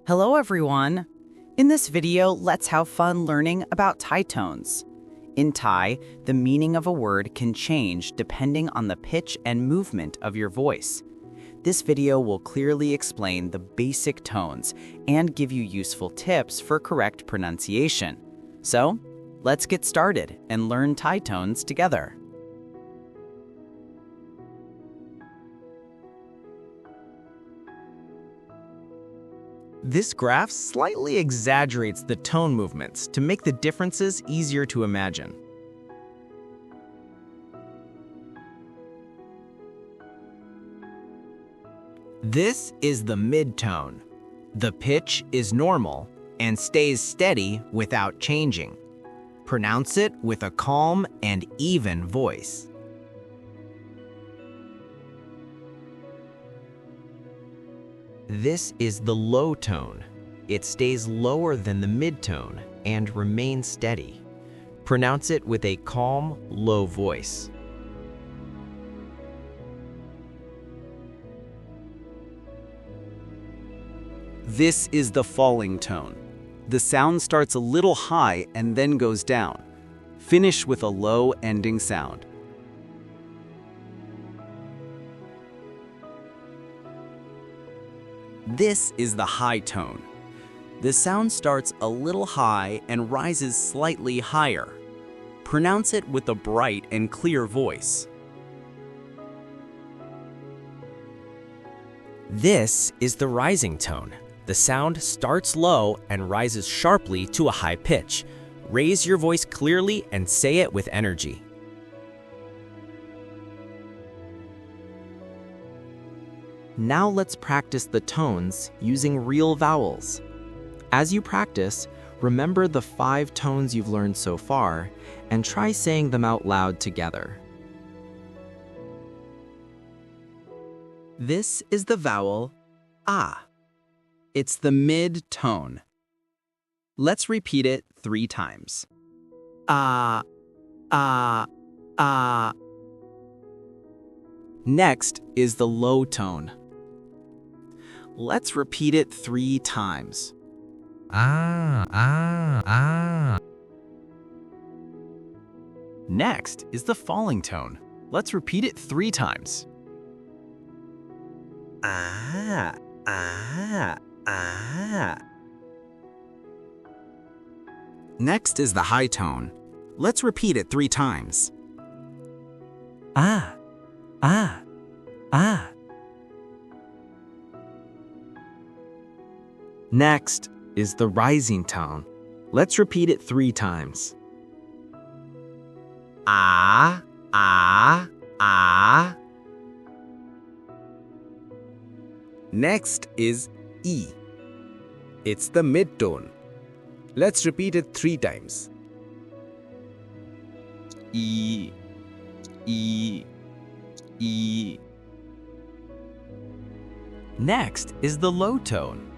Hello everyone! In this video, let's have fun learning about Thai tones. In Thai, the meaning of a word can change depending on the pitch and movement of your voice. This video will clearly explain the basic tones and give you useful tips for correct pronunciation. So, let's get started and learn Thai tones together. This graph slightly exaggerates the tone movements to make the differences easier to imagine. This is the mid-tone. The pitch is normal and stays steady without changing. Pronounce it with a calm and even voice. This is the low tone. It stays lower than the mid-tone and remains steady. Pronounce it with a calm, low voice. This is the falling tone. The sound starts a little high and then goes down. Finish with a low ending sound. This is the high tone. The sound starts a little high and rises slightly higher. Pronounce it with a bright and clear voice. This is the rising tone. The sound starts low and rises sharply to a high pitch. Raise your voice clearly and say it with energy. Now let's practice the tones using real vowels. As you practice, remember the 5 tones you've learned so far and try saying them out loud together. This is the vowel ah. It's the mid-tone. Let's repeat it 3 times. Ah, ah, ah. Next is the low tone. Let's repeat it 3 times. Ah, ah, ah. Next is the falling tone. Let's repeat it 3 times. Ah, ah, ah. Next is the high tone. Let's repeat it 3 times. Ah, ah, ah. Next is the rising tone. Let's repeat it 3 times. Ah, ah, ah. Next is E. It's the mid-tone. Let's repeat it 3 times. E, E, E. Next is the low tone.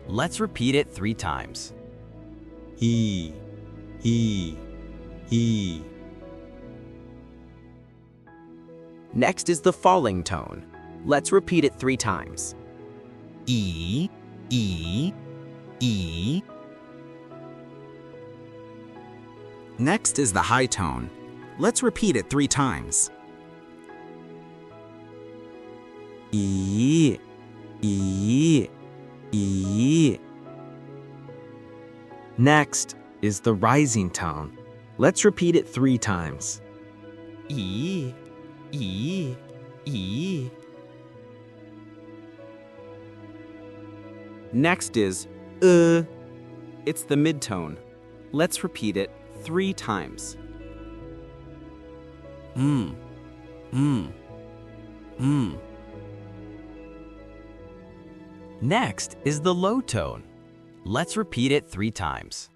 Let's repeat it 3 times. E, E, E. Next is the falling tone. Let's repeat it 3 times. E, E, E. Next is the high tone. Let's repeat it 3 times. E, E, E. Next is the rising tone. Let's repeat it 3 times. E, E, E. Next is It's the mid-tone. Let's repeat it 3 times. Next is the low tone. Let's repeat it 3 times.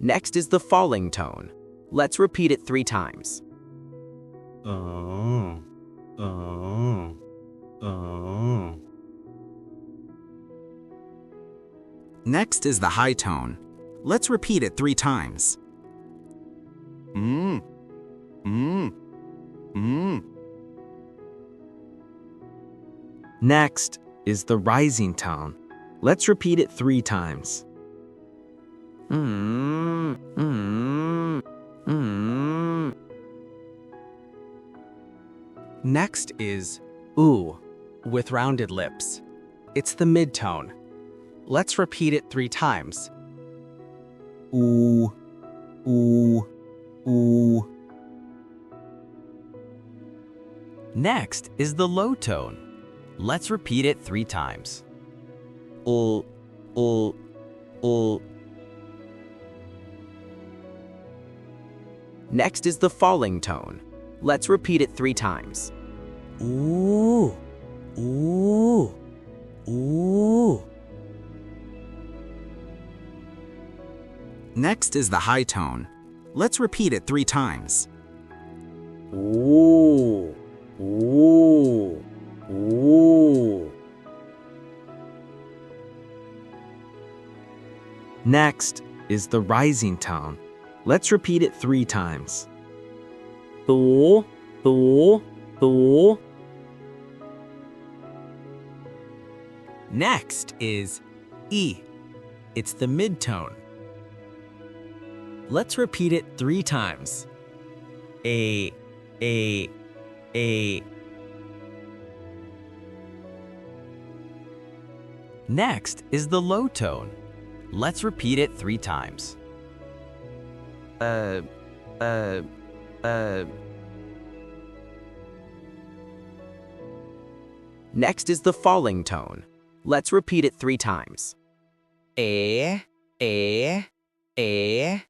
Next is the falling tone. Let's repeat it 3 times. Next is the high tone. Let's repeat it 3 times. Next is the rising tone. Let's repeat it 3 times. Next is oo, with rounded lips. It's the midtone. Let's repeat it 3 times. Ooh, ooh, ooh. Next is the low tone. Let's repeat it 3 times. Ul, ul, ul. Next is the falling tone. Let's repeat it 3 times. Ooh, ooh, ooh. Next is the high tone. Let's repeat it 3 times. Ooh, ooh, ooh. Next is the rising tone. Let's repeat it 3 times. Do, do, do. Next is E. It's the midtone. Let's repeat it 3 times. A, A, A. Next is the low tone. Let's repeat it 3 times. Next is the falling tone. Let's repeat it 3 times. A, A, A.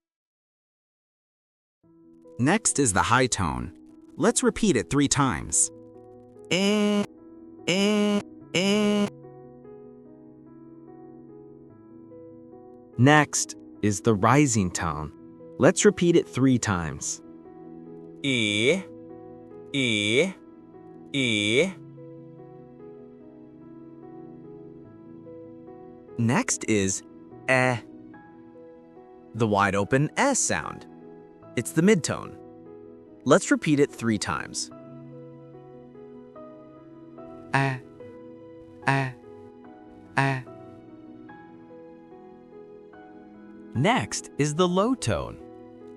Next is the high tone. Let's repeat it 3 times. Eh, eh, eh. Next is the rising tone. Let's repeat it 3 times. E, E, E. Next is eh, the wide open S sound. It's the midtone. Let's repeat it 3 times. Next is the low tone.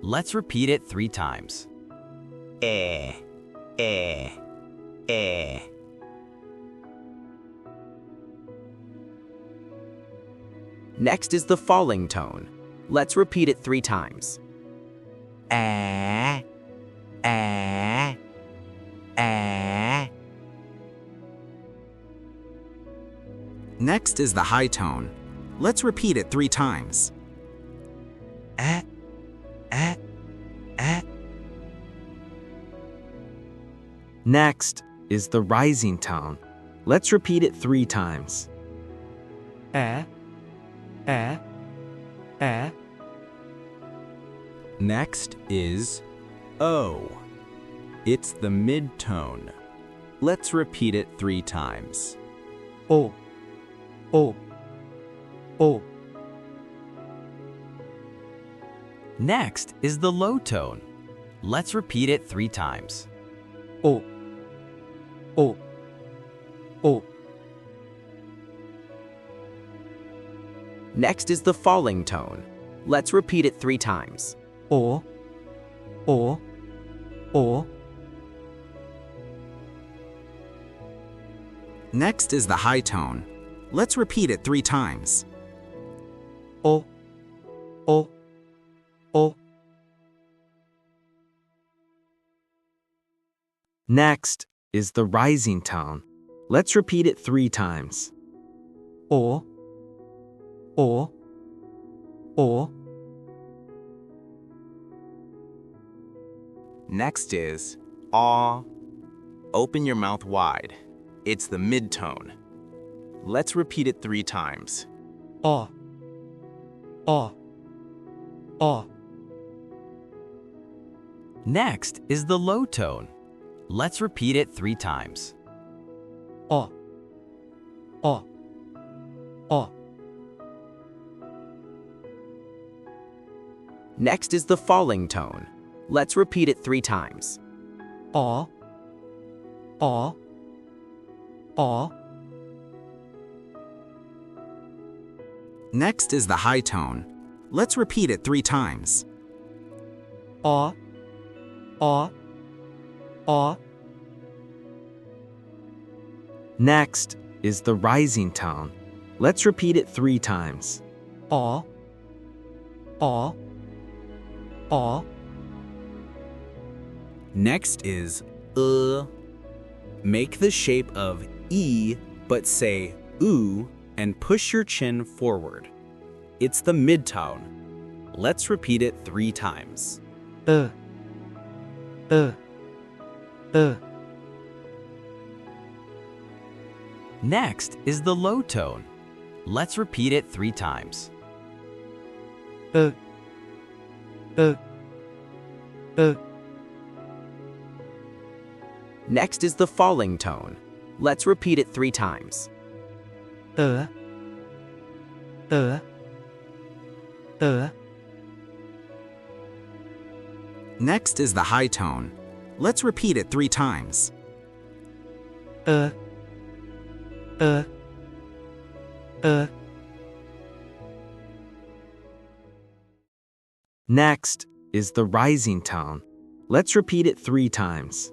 Let's repeat it 3 times. Eh, eh, eh. Next is the falling tone. Let's repeat it 3 times. Ah, ah, ah. Next is the high tone. Let's repeat it 3 times. Ah, ah, ah. Next is the rising tone. Let's repeat it 3 times. Next is O. It's the midtone. Let's repeat it 3 times. O, O, O. Next is the low tone. Let's repeat it 3 times. O, O, O. Next is the falling tone. Let's repeat it 3 times. O, O, O. Next is the high tone. Let's repeat it 3 times. O, O, O. Next is the rising tone. Let's repeat it 3 times. O, O, O. Next is aw. Open your mouth wide. It's the midtone. Let's repeat it 3 times. O, O, O. Next is the low tone. Let's repeat it 3 times. O, O, O. Next is the falling tone. Let's repeat it 3 times. Aw, aw, aw. Next is the high tone. Let's repeat it 3 times. Aw, aw, aw. Next is the rising tone. Let's repeat it 3 times. Aw, aw, aw. Next is Make the shape of E, but say oo and push your chin forward. It's the mid-tone. Let's repeat it 3 times. Uh. Next is the low tone. Let's repeat it 3 times. Uh. Next is the falling tone. Let's repeat it 3 times. Next is the high tone. Let's repeat it 3 times. Next is the rising tone. Let's repeat it 3 times.